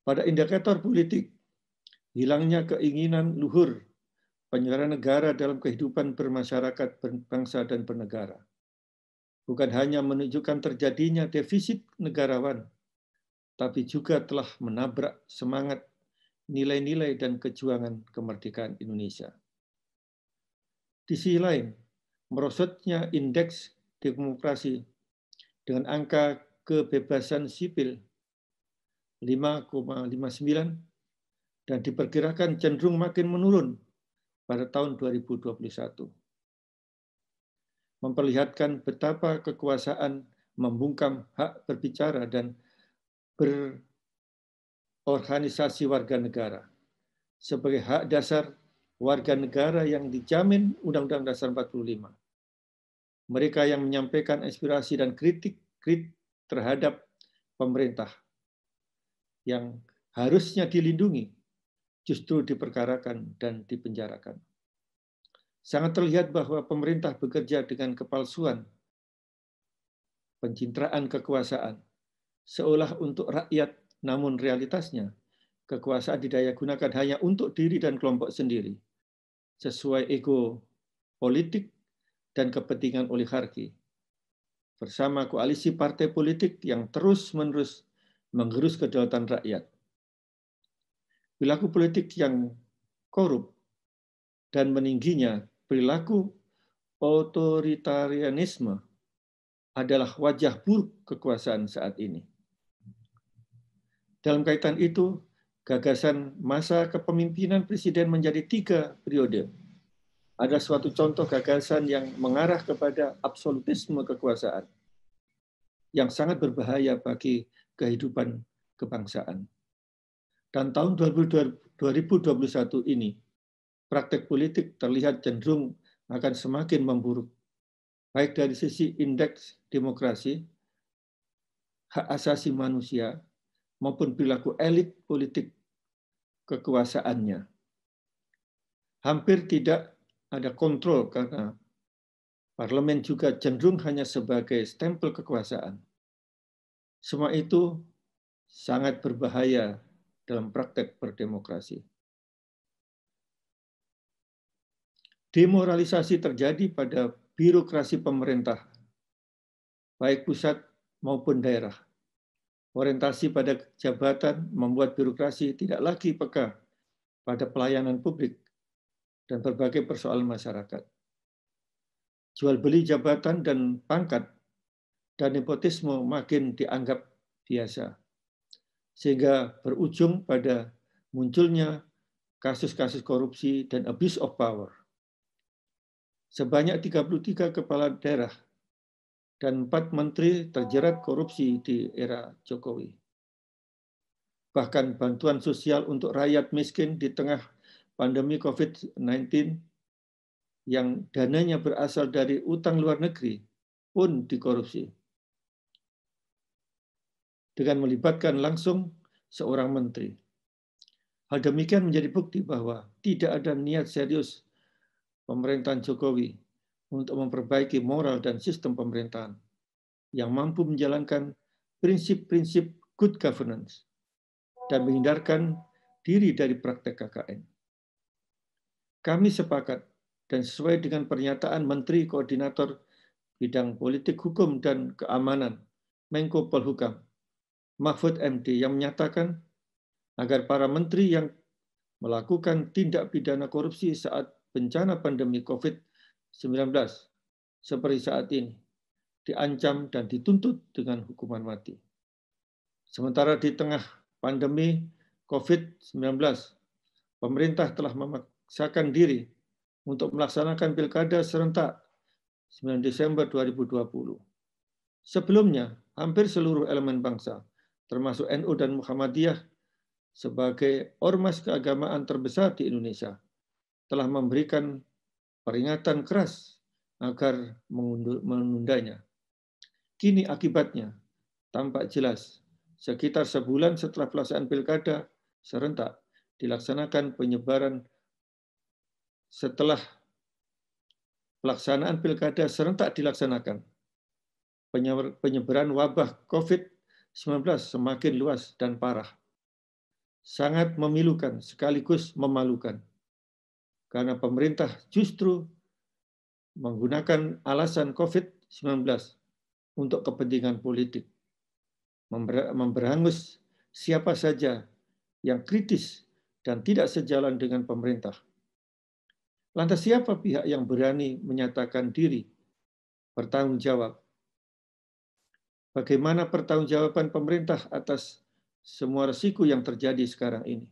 Pada indikator politik, hilangnya keinginan luhur penyelenggara negara dalam kehidupan bermasyarakat, berbangsa, dan bernegara. Bukan hanya menunjukkan terjadinya defisit negarawan, tapi juga telah menabrak semangat, nilai-nilai, dan kejuangan kemerdekaan Indonesia. Di sisi lain, merosotnya indeks demokrasi dengan angka kebebasan sipil 5,59 dan diperkirakan cenderung makin menurun pada tahun 2021. Memperlihatkan betapa kekuasaan membungkam hak berbicara dan berorganisasi warga negara sebagai hak dasar warga negara yang dijamin Undang-Undang Dasar 45. Mereka yang menyampaikan aspirasi dan kritik terhadap pemerintah yang harusnya dilindungi justru diperkarakan dan dipenjarakan. Sangat terlihat bahwa pemerintah bekerja dengan kepalsuan, pencitraan kekuasaan, seolah untuk rakyat, namun realitasnya kekuasaan didaya gunakan hanya untuk diri dan kelompok sendiri, sesuai ego politik dan kepentingan oligarki, bersama koalisi partai politik yang terus-menerus menggerus kedaulatan rakyat. Perilaku politik yang korup dan meningginya perilaku otoritarianisme adalah wajah buruk kekuasaan saat ini. Dalam kaitan itu, gagasan masa kepemimpinan presiden menjadi 3 periode. Ada suatu contoh gagasan yang mengarah kepada absolutisme kekuasaan yang sangat berbahaya bagi kehidupan kebangsaan. Dan tahun 2021 ini, praktek politik terlihat cenderung akan semakin memburuk, baik dari sisi indeks demokrasi, hak asasi manusia, maupun perilaku elit politik kekuasaannya. Hampir tidak ada kontrol karena parlemen juga cenderung hanya sebagai stempel kekuasaan. Semua itu sangat berbahaya dalam praktek berdemokrasi. Demoralisasi terjadi pada birokrasi pemerintah, baik pusat maupun daerah. Orientasi pada jabatan membuat birokrasi tidak lagi peka pada pelayanan publik dan berbagai persoalan masyarakat. Jual beli jabatan dan pangkat dan nepotisme makin dianggap biasa, sehingga berujung pada munculnya kasus-kasus korupsi dan abuse of power. Sebanyak 33 kepala daerah dan 4 menteri terjerat korupsi di era Jokowi. Bahkan bantuan sosial untuk rakyat miskin di tengah pandemi COVID-19 yang dananya berasal dari utang luar negeri pun dikorupsi dengan melibatkan langsung seorang menteri. Hal demikian menjadi bukti bahwa tidak ada niat serius pemerintahan Jokowi untuk memperbaiki moral dan sistem pemerintahan yang mampu menjalankan prinsip-prinsip good governance dan menghindarkan diri dari praktek KKN. Kami sepakat dan sesuai dengan pernyataan Menteri Koordinator Bidang Politik Hukum dan Keamanan Menko Polhukam Mahfud MD yang menyatakan agar para menteri yang melakukan tindak pidana korupsi saat bencana pandemi COVID-19 seperti saat ini diancam dan dituntut dengan hukuman mati. Sementara di tengah pandemi COVID-19, pemerintah telah memaksakan diri untuk melaksanakan pilkada serentak 9 Desember 2020. Sebelumnya, hampir seluruh elemen bangsa, termasuk NU dan Muhammadiyah sebagai ormas keagamaan terbesar di Indonesia, telah memberikan peringatan keras agar menundanya. Kini akibatnya tampak jelas. Sekitar sebulan setelah pelaksanaan pilkada serentak dilaksanakan penyebaran wabah COVID-19 semakin luas dan parah. sangat memilukan sekaligus memalukan. Karena pemerintah justru menggunakan alasan COVID-19 untuk kepentingan politik. Memberangus siapa saja yang kritis dan tidak sejalan dengan pemerintah. Lantas siapa pihak yang berani menyatakan diri bertanggung jawab? Bagaimana pertanggungjawaban pemerintah atas semua resiko yang terjadi sekarang ini?